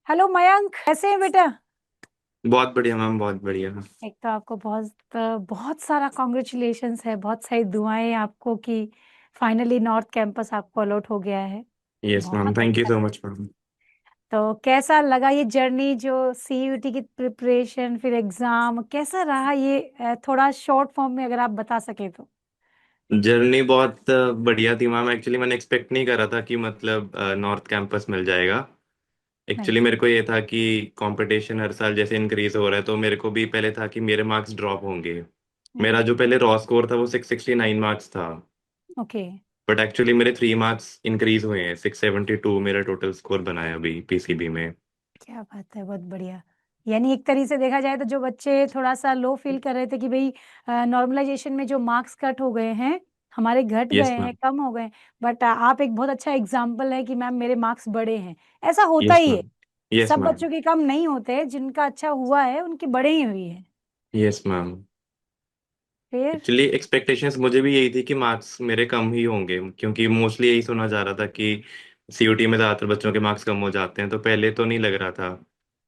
Hello Mayank, कैसे हैं बेटा? बहुत बढ़िया मैम, बहुत बढ़िया। एक तो आपको बहुत बहुत सारा कॉन्ग्रेचुलेशंस है, बहुत सारी दुआएं आपको कि फाइनली नॉर्थ कैंपस आपको अलॉट हो गया है। यस मैम, बहुत थैंक यू अच्छा सो है। Much ma'am. तो कैसा लगा ये जर्नी, जो सीयूटी की प्रिपरेशन फिर एग्जाम कैसा रहा ये? थोड़ा शॉर्ट फॉर्म में अगर आप बता सके तो। जर्नी बहुत बढ़िया थी मैम। एक्चुअली मैंने एक्सपेक्ट नहीं करा था कि मतलब नॉर्थ कैंपस मिल जाएगा। Actually nice. मेरे को ये था कि कंपटीशन हर साल जैसे इंक्रीज हो रहा है, तो मेरे को भी पहले था कि मेरे मार्क्स ड्रॉप होंगे। मेरा जो पहले रॉ स्कोर था वो 669 मार्क्स था। ओके। बट एक्चुअली मेरे 3 मार्क्स इंक्रीज हुए हैं, 672 मेरा टोटल स्कोर बनाया अभी पीसीबी में। क्या बात है, बहुत बढ़िया। यानी एक तरीके से देखा जाए तो जो बच्चे थोड़ा सा लो फील कर रहे थे कि भाई नॉर्मलाइजेशन में जो मार्क्स कट हो गए हैं, हमारे घट यस गए हैं, मैम। कम हो गए, बट आप एक बहुत अच्छा एग्जाम्पल है कि मैम मेरे मार्क्स बढ़े हैं। ऐसा होता यस ही है। मैम। यस सब मैम। बच्चों के कम नहीं होते, जिनका अच्छा हुआ है उनके बढ़े ही हुई है। Yes ma'am. फिर। एक्चुअली एक्सपेक्टेशंस मुझे भी यही थी कि मार्क्स मेरे कम ही होंगे, क्योंकि मोस्टली यही सुना जा रहा था कि सीयूटी में ज्यादातर बच्चों के मार्क्स कम हो जाते हैं, तो पहले तो नहीं लग रहा था।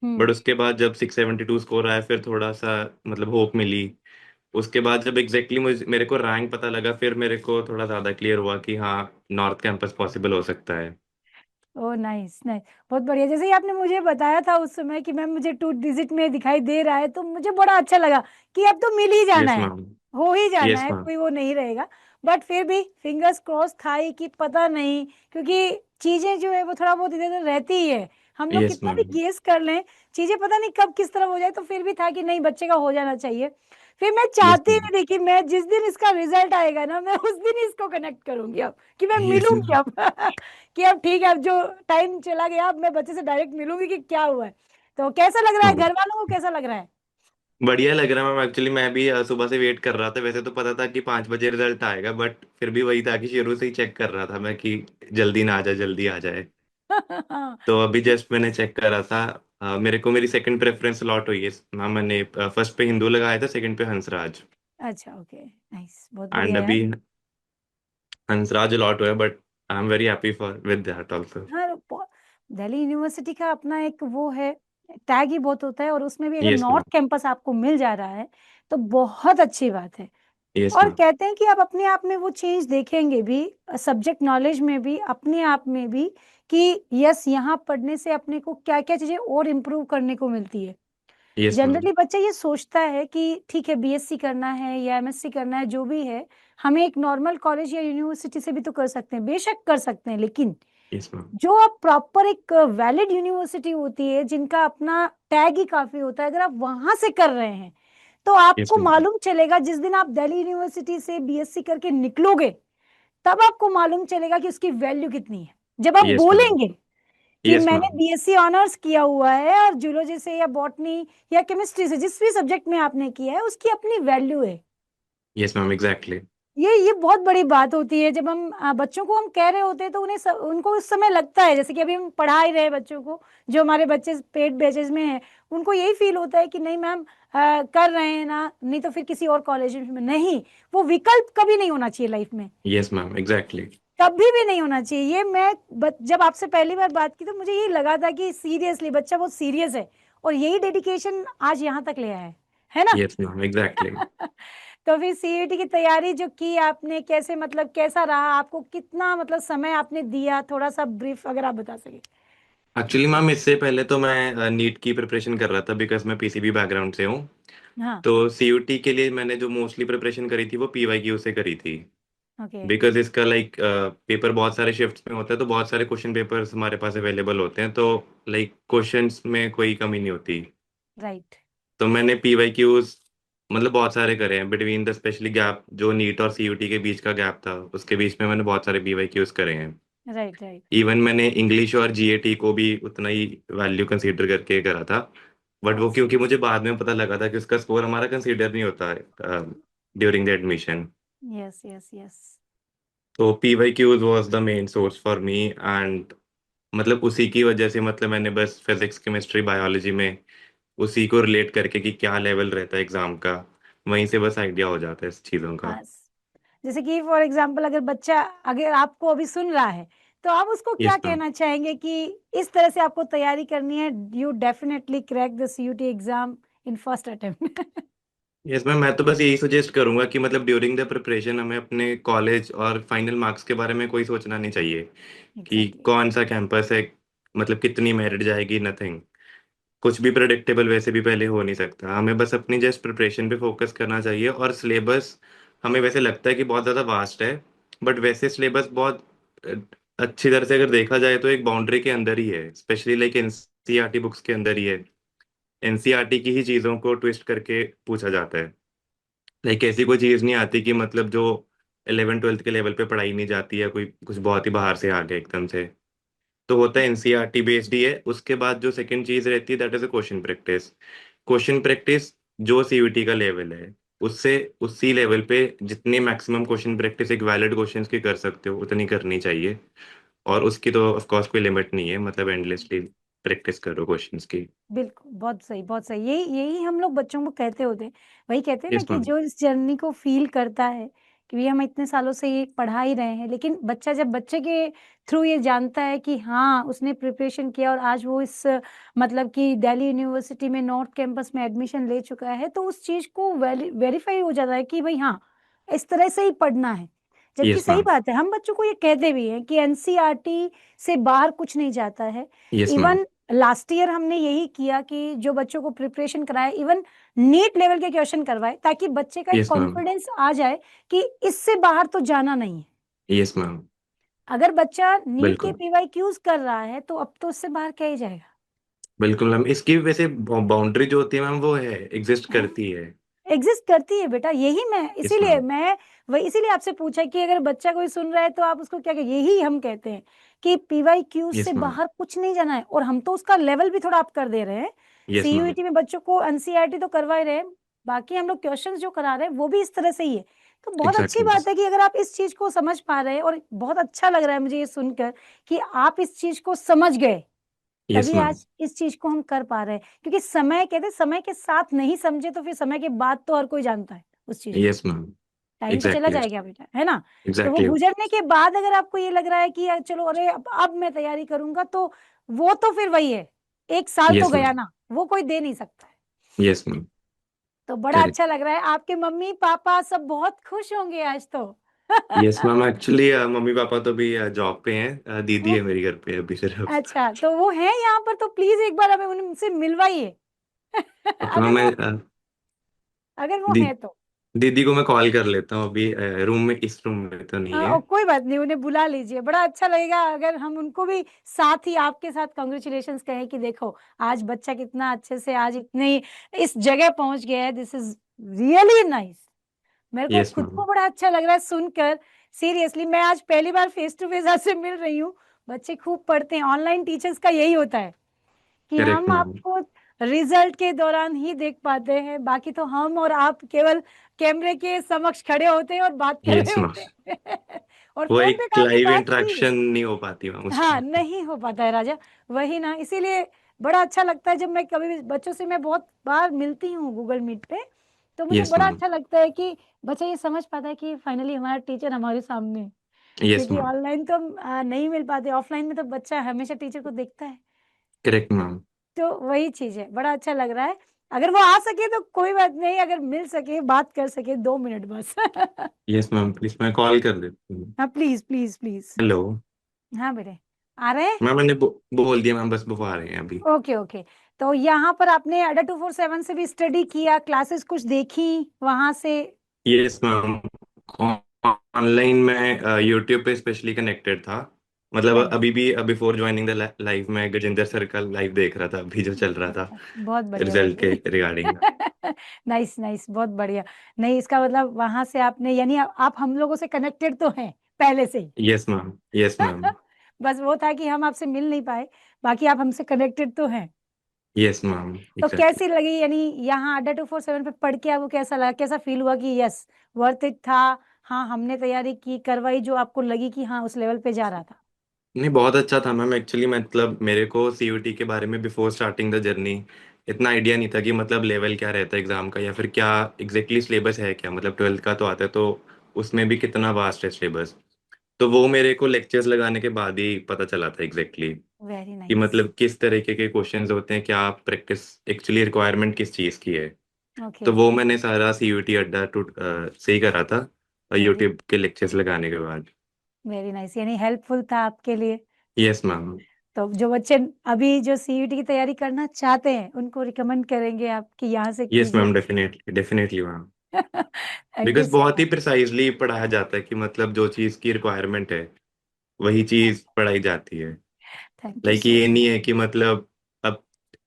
हम्म। बट उसके बाद जब 672 स्कोर आया, फिर थोड़ा सा मतलब होप मिली। उसके बाद जब एग्जैक्टली मुझे मेरे को रैंक पता लगा, फिर मेरे को थोड़ा ज्यादा क्लियर हुआ कि हाँ, नॉर्थ कैंपस पॉसिबल हो सकता है। ओ नाइस नाइस। बहुत बढ़िया। जैसे ही आपने मुझे बताया था उस समय कि मैम मुझे 2 डिजिट में दिखाई दे रहा है, तो मुझे बड़ा अच्छा लगा कि अब तो मिल ही जाना यस है, मैम। हो ही जाना यस है, मैम। कोई वो नहीं रहेगा। बट फिर भी फिंगर्स क्रॉस था ही कि पता नहीं, क्योंकि चीजें जो है वो थोड़ा बहुत इधर उधर रहती ही है। हम लोग यस कितना भी मैम। गेस कर लें, चीजें पता नहीं कब किस तरफ हो जाए, तो फिर भी था कि नहीं, बच्चे का हो जाना चाहिए। फिर मैं यस चाहती मैम। भी थी कि मैं जिस दिन इसका रिजल्ट आएगा ना, मैं उस दिन ही इसको कनेक्ट करूंगी अब, कि मैं यस मिलूंगी मैम। अब कि अब ठीक है, अब जो टाइम चला गया, अब मैं बच्चे से डायरेक्ट मिलूंगी कि क्या हुआ है। तो कैसा लग रहा है, घर वालों को कैसा लग रहा है? बढ़िया लग रहा है मैम। एक्चुअली मैं भी सुबह से वेट कर रहा था। वैसे तो पता था कि 5 बजे रिजल्ट आएगा, बट फिर भी वही था कि शुरू से ही चेक कर रहा था मैं कि जल्दी ना आ जाए, जल्दी आ जाए। तो अभी जस्ट मैंने चेक करा था। मेरे को मेरी सेकंड प्रेफरेंस लॉट हुई है मैम। मैंने फर्स्ट पे हिंदू लगाया था, सेकंड पे हंसराज। अच्छा, ओके, नाइस, बहुत एंड बढ़िया यार। अभी हंसराज लॉट हुआ है, but I am very happy for with that also. हाँ, दिल्ली यूनिवर्सिटी का अपना एक वो है, टैग ही बहुत होता है, और उसमें भी अगर यस नॉर्थ मैम। कैंपस आपको मिल जा रहा है तो बहुत अच्छी बात है। यस और मैम। कहते हैं कि आप अपने आप में वो चेंज देखेंगे भी, सब्जेक्ट नॉलेज में भी, अपने आप में भी, कि यस, यहाँ पढ़ने से अपने को क्या क्या चीजें और इम्प्रूव करने को मिलती है। Yes ma'am. जनरली बच्चा ये सोचता है कि ठीक है, बीएससी करना है या एमएससी करना है, जो भी है, हम एक नॉर्मल कॉलेज या यूनिवर्सिटी से भी तो कर सकते हैं, बेशक कर सकते हैं, लेकिन यस मैम। जो आप प्रॉपर एक वैलिड यूनिवर्सिटी होती है, जिनका अपना टैग ही काफी होता है, अगर आप वहां से कर रहे हैं तो यस आपको मैम। मालूम चलेगा, जिस दिन आप दिल्ली यूनिवर्सिटी से बीएससी करके निकलोगे, तब आपको मालूम चलेगा कि उसकी वैल्यू कितनी है। जब आप यस मैम। बोलेंगे कि यस मैंने मैम। बीएससी ऑनर्स किया हुआ है, और जूलॉजी से या बॉटनी या केमिस्ट्री से, जिस भी सब्जेक्ट में आपने किया है, उसकी अपनी वैल्यू है। Yes ma'am, exactly. ये बहुत बड़ी बात होती है। जब हम बच्चों को हम कह रहे होते हैं, तो उनको उस समय लगता है, जैसे कि अभी हम पढ़ा ही रहे हैं बच्चों को, जो हमारे बच्चे पेड बैचेज में हैं, उनको यही फील होता है कि नहीं मैम, कर रहे हैं ना, नहीं तो फिर किसी और कॉलेज में नहीं। वो विकल्प कभी नहीं होना चाहिए लाइफ में, यस मैम, एग्जैक्टली। कभी भी नहीं होना चाहिए। ये मैं जब आपसे पहली बार बात की, तो मुझे यही लगा था कि सीरियसली बच्चा बहुत सीरियस है, और यही डेडिकेशन आज यहाँ तक ले आया है ना? Yes ma'am, exactly. तो फिर सीईटी की तैयारी जो की आपने, कैसे, मतलब कैसा रहा आपको, कितना मतलब समय आपने दिया, थोड़ा सा ब्रीफ अगर आप बता सके। एक्चुअली मैम, इससे पहले तो मैं नीट की प्रिपरेशन कर रहा था, बिकॉज मैं पीसीबी बैकग्राउंड से हूँ। हाँ। तो सीयूटी के लिए मैंने जो मोस्टली प्रिपरेशन करी थी वो पीवाईक्यू से करी थी। ओके। बिकॉज इसका लाइक पेपर बहुत सारे शिफ्ट्स में होता है, तो बहुत सारे क्वेश्चन पेपर्स हमारे पास अवेलेबल होते हैं, तो लाइक क्वेश्चंस में कोई कमी नहीं होती। राइट। तो मैंने पीवाईक्यूज मतलब बहुत सारे करे हैं। बिटवीन द स्पेशली गैप जो नीट और सीयूटी के बीच का गैप था, उसके बीच में मैंने बहुत सारे पीवाईक्यूज करे हैं। राइट। राइट। इवन मैंने इंग्लिश और जीएटी को भी उतना ही वैल्यू कंसीडर करके करा था। बट वो यस। क्योंकि मुझे बाद में पता लगा था कि उसका स्कोर हमारा कंसीडर नहीं होता है during the admission. Yes. Yes. Yes. तो PYQs was the main source for me. And मतलब उसी की वजह से मतलब मैंने बस फिजिक्स केमिस्ट्री बायोलॉजी में उसी को रिलेट करके कि क्या लेवल रहता है एग्जाम का, वहीं से बस आइडिया हो जाता है इस चीज़ों का। हाँ, जैसे कि फॉर एग्जाम्पल, अगर बच्चा, अगर आपको अभी सुन रहा है, तो आप उसको क्या यस मैम। कहना चाहेंगे कि इस तरह से आपको तैयारी करनी है, you definitely crack the CUT exam in first attempt? Yes ma'am, मैं तो बस यही सजेस्ट करूंगा कि मतलब ड्यूरिंग द प्रिपरेशन हमें अपने कॉलेज और फाइनल मार्क्स के बारे में कोई सोचना नहीं चाहिए कि एग्जैक्टली। कौन सा कैंपस है, मतलब कितनी मेरिट जाएगी, नथिंग। कुछ भी प्रेडिक्टेबल वैसे भी पहले हो नहीं सकता। हमें बस अपनी जस्ट प्रिपरेशन पे फोकस करना चाहिए। और सिलेबस हमें वैसे लगता है कि बहुत ज़्यादा वास्ट है, बट वैसे सिलेबस बहुत अ, अच्छी तरह से अगर देखा जाए तो एक बाउंड्री के अंदर ही है, स्पेशली लाइक एनसीईआरटी बुक्स के अंदर ही है। एनसीईआरटी की ही चीज़ों को ट्विस्ट करके पूछा जाता है। लाइक ऐसी कोई चीज़ नहीं आती कि मतलब जो 11 12 के लेवल पे पढ़ाई नहीं जाती है, कोई कुछ बहुत ही बाहर से आ गया एकदम से। तो होता है एनसीईआरटी बेस्ड ही है। उसके बाद जो सेकंड चीज रहती है that is a question practice. Question practice जो सीयूटी का लेवल है उससे उसी लेवल पे जितनी मैक्सिमम क्वेश्चन प्रैक्टिस एक वैलिड क्वेश्चंस की कर सकते हो उतनी करनी चाहिए। और उसकी तो ऑफ कोर्स कोई लिमिट नहीं है, मतलब एंडलेसली प्रैक्टिस करो क्वेश्चंस की। बिल्कुल, बहुत सही, बहुत सही। यही यही हम लोग बच्चों को कहते होते हैं। वही कहते हैं ना यस कि मैम। जो इस जर्नी को फ़ील करता है कि भई हम इतने सालों से ये पढ़ा ही रहे हैं, लेकिन बच्चा जब बच्चे के थ्रू ये जानता है कि हाँ, उसने प्रिपरेशन किया और आज वो इस मतलब कि दिल्ली यूनिवर्सिटी में नॉर्थ कैंपस में एडमिशन ले चुका है, तो उस चीज़ को वेरीफ़ाई हो जाता है कि भई हाँ, इस तरह से ही पढ़ना है। जबकि यस सही मैम। बात है, हम बच्चों को ये कहते भी हैं कि एनसीईआरटी से बाहर कुछ नहीं जाता है। Yes ma'am. Even last year हमने यही किया कि जो बच्चों को प्रिपरेशन कराए, इवन नीट लेवल के क्वेश्चन करवाए, ताकि बच्चे का एक यस मैम। कॉन्फिडेंस आ जाए कि इससे बाहर तो जाना नहीं है। Yes ma'am. अगर बच्चा नीट के बिल्कुल। पीवाईक्यूज कर रहा है, तो अब तो उससे बाहर क्या ही जाएगा? बिल्कुल मैम, इसकी वैसे बाउंड्री जो होती है मैम वो है, एग्जिस्ट है? करती है। एग्ज़िस्ट करती है बेटा, यही मैं यस इसीलिए मैम। मैं वही इसीलिए आपसे पूछा कि अगर बच्चा कोई सुन रहा है तो आप उसको क्या यही हम कहते हैं कि पीवाईक्यूज से यस मैम। बाहर कुछ नहीं जाना है, और हम तो उसका लेवल भी थोड़ा अप कर दे रहे हैं। Yes ma'am. सीयूईटी में बच्चों को एनसीईआरटी तो करवा ही रहे हैं, बाकी हम लोग क्वेश्चंस जो करा रहे हैं वो भी इस तरह से ही है। तो बहुत अच्छी एग्जैक्टली। बात है कि अगर आप इस चीज़ को समझ पा रहे हैं, और बहुत अच्छा लग रहा है मुझे ये सुनकर कि आप इस चीज़ को समझ गए। यस तभी मैम। आज इस चीज़ को हम कर पा रहे हैं, क्योंकि समय कहते हैं समय के साथ नहीं समझे तो फिर समय के बाद तो हर कोई जानता है उस चीज़ को। Yes ma'am. टाइम तो चला एग्जैक्टली। जाएगा बेटा, है ना? तो वो एग्जैक्टली। गुज़रने के बाद अगर आपको ये लग रहा है कि यार चलो अरे अब मैं तैयारी करूँगा, तो वो तो फिर वही है, 1 साल तो यस गया मैम। ना, वो कोई दे नहीं सकता है। Yes ma'am. तो बड़ा करेक्ट। अच्छा लग रहा है, आपके मम्मी-पापा सब बहुत खुश होंगे आज तो। Yes ma'am, actually mummy papa तो भी जॉब पे हैं। दीदी वो है मेरी घर पे अभी सिर्फ। अच्छा, तो वो हैं यहाँ पर, तो प्लीज़ एक बार हमें उनसे मिलवाइए। ओके मैम, अगर वो दी, हैं तो। दीदी को मैं कॉल कर लेता हूँ अभी। रूम में, इस रूम में तो नहीं है। कोई बात नहीं, उन्हें बुला लीजिए। बड़ा अच्छा लगेगा अगर हम उनको भी साथ ही आपके साथ कांग्रेचुलेशंस कहें कि देखो, आज बच्चा कितना अच्छे से आज इतनी इस जगह पहुँच गया है। This is really nice. मेरे को यस खुद मैम। को बड़ा अच्छा लग रहा है सुनकर। सीरियसली मैं आज पहली बार फेस टू फेस आपसे मिल रही हूँ। बच्चे खूब पढ़ते हैं, ऑनलाइन टीचर्स का यही होता है कि करेक्ट हम मैम। आपको रिजल्ट के दौरान ही देख पाते हैं, बाकी तो हम और आप केवल कैमरे के समक्ष खड़े होते हैं और बात कर रहे यस मैम, होते हैं। और वो फ़ोन पे एक काफ़ी लाइव बात हुई है। इंटरेक्शन नहीं हो पाती मैम हाँ, उसमें। नहीं हो पाता है राजा, वही ना, इसीलिए बड़ा अच्छा लगता है जब मैं कभी भी बच्चों से मैं बहुत बार मिलती हूँ गूगल मीट पे, तो मुझे यस बड़ा मैम। अच्छा लगता है कि बच्चा ये समझ पाता है कि फाइनली हमारा टीचर हमारे सामने है। यस क्योंकि मैम। ऑनलाइन तो हम नहीं मिल पाते, ऑफलाइन में तो बच्चा हमेशा टीचर को देखता है। Correct ma'am. तो वही चीज़ है, बड़ा अच्छा लग रहा है। अगर वो आ सके तो कोई बात नहीं, अगर मिल सके, बात कर सके 2 मिनट बस। यस मैम, प्लीज मैं कॉल कर देती हूँ। हाँ, प्लीज़, प्लीज़, प्लीज़। हेलो। हाँ बेटे, आ रहे हैं? मैम मैंने बोल दिया मैम, बस वो आ रहे हैं अभी। Okay, okay. तो यहाँ पर आपने अड्डा 247 से भी स्टडी किया, क्लासेस कुछ देखी वहाँ से? यस मैम, ऑनलाइन मैं यूट्यूब पे स्पेशली कनेक्टेड था। मतलब वेरी अभी भी बिफोर ज्वाइनिंग द लाइव मैं गजेंद्र सर का लाइव देख रहा था अभी जो चल रहा था अच्छा, बहुत बढ़िया, बहुत रिजल्ट के बढ़िया। रिगार्डिंग। नाइस, नाइस, बहुत बढ़िया। नहीं, इसका मतलब वहाँ से आपने यानी आप हम लोगों से कनेक्टेड तो हैं, पहले से ही। Yes ma'am. Yes ma'am. बस वो था कि हम आपसे मिल नहीं पाए, बाकी आप हमसे कनेक्टेड तो हैं। Yes ma'am. तो एग्जैक्टली। कैसी लगी यानी यहाँ अड्डा 247 पे पढ़ के आपको कैसा लगा? कैसा फ़ील हुआ कि यस, वर्थ इट था, हाँ, हमने तैयारी की, करवाई जो आपको लगी कि हाँ, उस लेवल पे जा रहा था? नहीं, बहुत अच्छा था मैम। एक्चुअली मतलब मेरे को सीयूटी के बारे में बिफोर स्टार्टिंग द जर्नी इतना आइडिया नहीं था कि मतलब लेवल क्या रहता है एग्जाम का, या फिर क्या एग्जैक्टली सिलेबस है क्या। मतलब 12th का तो आता है, तो उसमें भी कितना वास्ट है सिलेबस। तो वो मेरे को लेक्चर्स लगाने के बाद ही पता चला था एग्जैक्टली वेरी कि नाइस। मतलब किस तरीके के क्वेश्चंस होते हैं, क्या प्रैक्टिस एक्चुअली रिक्वायरमेंट किस चीज़ की है। ओके। तो वो मैंने सारा सीयूटी अड्डा से ही करा था, वेरी यूट्यूब के लेक्चर्स लगाने के बाद। वेरी नाइस, यानी हेल्पफुल था आपके लिए। Yes ma'am. तो जो बच्चे अभी जो सीयूटी की तैयारी करना चाहते हैं उनको रिकमेंड करेंगे आप कि यहाँ से यस कीजिए? Ma'am, definitely definitely ma'am. Thank you because so बहुत ही मच। प्रिसाइजली पढ़ाया जाता है कि मतलब जो चीज़ की रिक्वायरमेंट है वही चीज़ पढ़ाई जाती है। थैंक यू लाइक सो ये नहीं है कि मतलब अब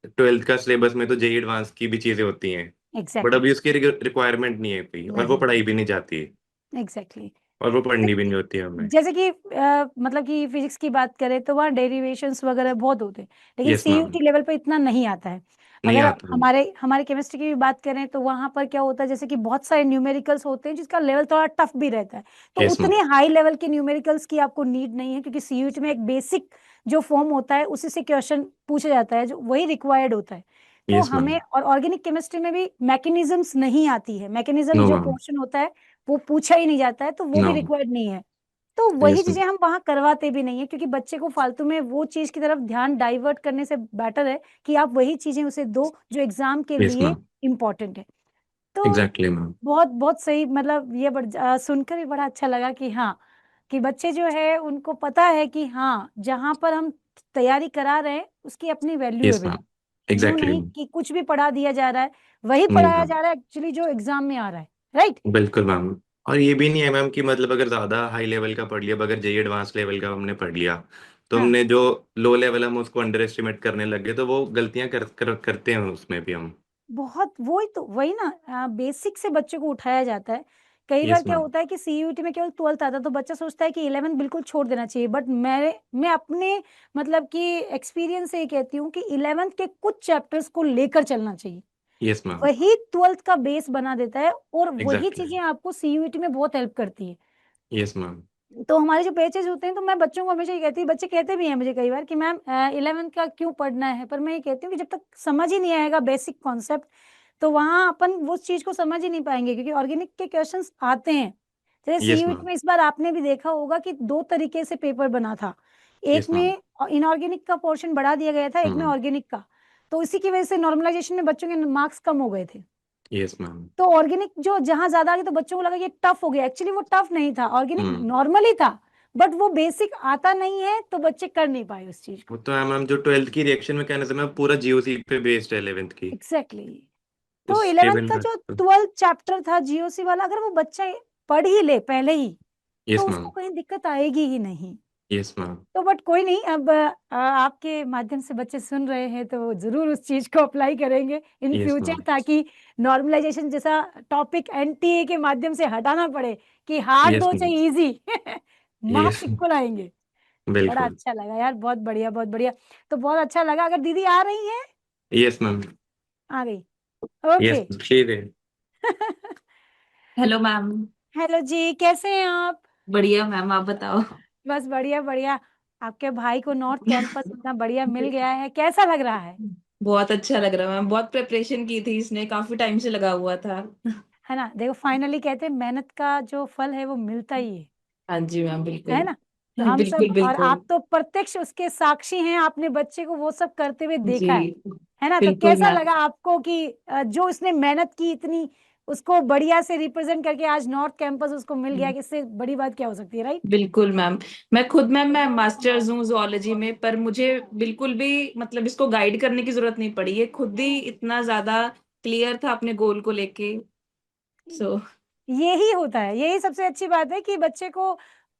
ट्वेल्थ का सिलेबस में तो जेई एडवांस की भी चीज़ें होती हैं, बट एग्जैक्टली। अभी उसकी रिक्वायरमेंट नहीं है कोई, और वो नहीं। पढ़ाई भी नहीं जाती है, एग्जैक्टली। और वो पढ़नी भी नहीं होती है हमें। जैसे कि मतलब कि फिजिक्स की बात करें तो वहाँ डेरिवेशंस वगैरह बहुत होते हैं, लेकिन यस मैम। सीयूटी लेवल पे इतना नहीं आता है। नहीं अगर आता। हमारे हमारे केमिस्ट्री की भी बात करें तो वहाँ पर क्या होता है, जैसे कि बहुत सारे न्यूमेरिकल्स होते हैं जिसका लेवल थोड़ा टफ भी रहता है। तो यस मैम। उतने हाई लेवल के न्यूमेरिकल्स की आपको नीड नहीं है, क्योंकि सीयूटी में एक बेसिक जो फॉर्म होता है उसी से क्वेश्चन पूछा जाता है, जो वही रिक्वायर्ड होता है। तो यस मैम। हमें और ऑर्गेनिक केमिस्ट्री में भी मैकेनिज्म्स नहीं आती है, मैकेनिज्म नो जो मैम। पोर्शन होता है वो पूछा ही नहीं जाता है, तो वो नो। भी रिक्वायर्ड नहीं है। तो वही यस मैम। चीजें हम वहां करवाते भी नहीं है, क्योंकि बच्चे को फालतू में वो चीज की तरफ ध्यान डाइवर्ट करने से बेटर है कि आप वही चीजें उसे दो जो एग्जाम के यस लिए मैम। इम्पोर्टेंट है। तो एग्जैक्टली मैम। बहुत बहुत सही, मतलब ये सुनकर भी बड़ा अच्छा लगा कि हाँ, कि बच्चे जो है उनको पता है कि हाँ, जहां पर हम तैयारी करा रहे हैं उसकी अपनी वैल्यू है यस बेटा। मैम। यूं एग्जैक्टली नहीं मैम। कि कुछ भी पढ़ा दिया जा रहा है, वही नहीं पढ़ाया मैम। जा रहा है एक्चुअली जो एग्जाम में आ रहा है। राइट। बिल्कुल मैम। और ये भी नहीं है मैम कि मतलब अगर ज़्यादा हाई लेवल का पढ़ लिया, अगर जेई एडवांस लेवल का हमने पढ़ लिया, तो हाँ, हमने जो लो लेवल हम उसको अंडर एस्टिमेट करने लग गए, तो वो गलतियां करते हैं उसमें भी हम। बहुत वही तो वही ना, बेसिक से बच्चे को उठाया जाता है। कई बार यस क्या मैम। होता है कि सीयूईटी में केवल 12th आता है तो बच्चा सोचता है कि 11th बिल्कुल छोड़ देना चाहिए, बट मैं अपने मतलब कि एक्सपीरियंस से ये कहती हूँ कि 11th के कुछ चैप्टर्स को लेकर चलना चाहिए। Yes ma'am. वही 12th का बेस बना देता है, और वही एग्जैक्टली। चीजें आपको सीयूईटी में बहुत हेल्प करती है। Yes ma'am. तो हमारे जो बैचेज होते हैं, तो मैं बच्चों को हमेशा ये कहती हूँ, बच्चे कहते भी हैं मुझे कई बार कि मैम 11th का क्यों पढ़ना है, पर मैं ये कहती हूँ कि जब तक समझ ही नहीं आएगा बेसिक कॉन्सेप्ट, तो वहां अपन वो चीज को समझ ही नहीं पाएंगे, क्योंकि ऑर्गेनिक के क्वेश्चंस आते हैं। जैसे यस सीयूईटी मैम। में इस बार आपने भी देखा होगा कि दो तरीके से पेपर बना था। एक यस मैम। में इनऑर्गेनिक का पोर्शन बढ़ा दिया गया था, एक में हम्म। ऑर्गेनिक का। तो इसी की वजह से नॉर्मलाइजेशन में बच्चों के मार्क्स कम हो गए थे। Yes ma'am. तो ऑर्गेनिक जो जहां ज्यादा आ गया तो बच्चों को लगा कि टफ हो गया, एक्चुअली वो टफ नहीं था, ऑर्गेनिक हम्म। नॉर्मल ही था। बट वो बेसिक आता नहीं है तो बच्चे कर नहीं पाए उस चीज वो को। तो है मैम, जो ट्वेल्थ की रिएक्शन मैकेनिज्म है पूरा जीओसी पे बेस्ड है 11th की। Exactly exactly। तो उसके 11th का बिना जो 12th चैप्टर था जीओसी वाला, अगर वो बच्चा पढ़ ही ले पहले ही, यस तो उसको मैम। कहीं दिक्कत आएगी ही नहीं। Yes ma'am. तो बट कोई नहीं, अब आपके माध्यम से बच्चे सुन रहे हैं तो वो जरूर उस चीज को अप्लाई करेंगे इन यस फ्यूचर, मैम। ताकि नॉर्मलाइजेशन जैसा टॉपिक एनटीए के माध्यम से हटाना पड़े, कि हार्ड यस दो मैम। चाहे इजी, यस। मार्क्स इक्वल आएंगे। बड़ा बिल्कुल। अच्छा लगा यार, बहुत बढ़िया बहुत बढ़िया। तो बहुत अच्छा लगा, अगर दीदी आ रही है, यस मैम। आ गई। Yes okay. ठीक है। Hello ma'am. हेलो जी, कैसे हैं आप? बढ़िया मैम, आप बताओ। बस बढ़िया बढ़िया। आपके भाई को नॉर्थ कैंपस इतना बढ़िया मिल गया है, कैसा लग रहा है? बहुत अच्छा लग रहा है मैम, बहुत प्रिपरेशन की थी इसने, काफी टाइम से लगा हुआ था। है ना, देखो फाइनली कहते हैं मेहनत का जो फल है वो मिलता ही हाँ जी मैम, है बिल्कुल। ना। तो हम बिल्कुल सब, और बिल्कुल। आप तो प्रत्यक्ष उसके साक्षी हैं, आपने बच्चे को वो सब करते हुए जी। देखा है ना। तो बिल्कुल कैसा मैम। लगा आपको कि जो उसने मेहनत की इतनी, उसको बढ़िया से रिप्रेजेंट करके आज नॉर्थ कैंपस उसको मिल गया, कि इससे बड़ी बात क्या हो सकती है, राइट? बिल्कुल मैम। मैं खुद मैम, मैं मास्टर्स हूँ जूलॉजी में, पर मुझे बिल्कुल भी मतलब इसको गाइड करने की जरूरत नहीं पड़ी, ये खुद ही इतना ज्यादा क्लियर था अपने गोल को लेके। सो यही होता है, यही सबसे अच्छी बात है कि बच्चे को,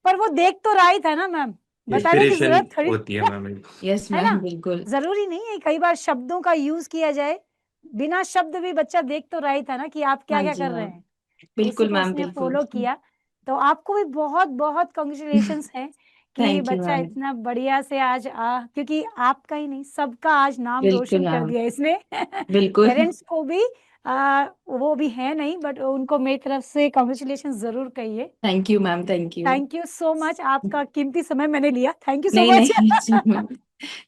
पर वो देख तो रहा ही था ना मैम, बताने की इंस्पिरेशन जरूरत थोड़ी होती है मैम। यस है मैम, ना। बिल्कुल। जरूरी नहीं है कई बार शब्दों का यूज किया जाए, बिना शब्द भी बच्चा देख तो रहा ही था ना कि आप क्या हाँ क्या जी कर रहे मैम। हैं। तो उसी बिल्कुल को मैम, उसने बिल्कुल। फॉलो किया। तो आपको भी बहुत बहुत कॉन्ग्रेचुलेशंस है कि थैंक यू बच्चा मैम। इतना बढ़िया से आज क्योंकि आपका ही नहीं सबका आज नाम बिल्कुल रोशन कर मैम। दिया इसने। बिल्कुल। पेरेंट्स को भी, वो भी है नहीं, बट उनको मेरी तरफ से कॉन्ग्रेचुलेशन जरूर कहिए। Thank you ma'am, thank you. Thank you so much, आपका कीमती समय मैंने लिया, थैंक यू सो नहीं मच। नहीं जी ma'am.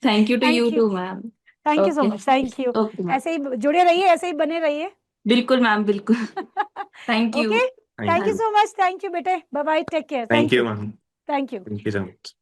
Thank you to you thank you. To ma'am. Thank you so okay. Much, thank you. Okay ma'am. ऐसे ही जुड़े रहिए, ऐसे ही बने रहिए। बिल्कुल मैम, बिल्कुल। Thank you. Okay. Thank thank you you. So much, thank you बेटे, bye bye, take care, thank thank you you. Ma'am. Thank you. Thank you so much.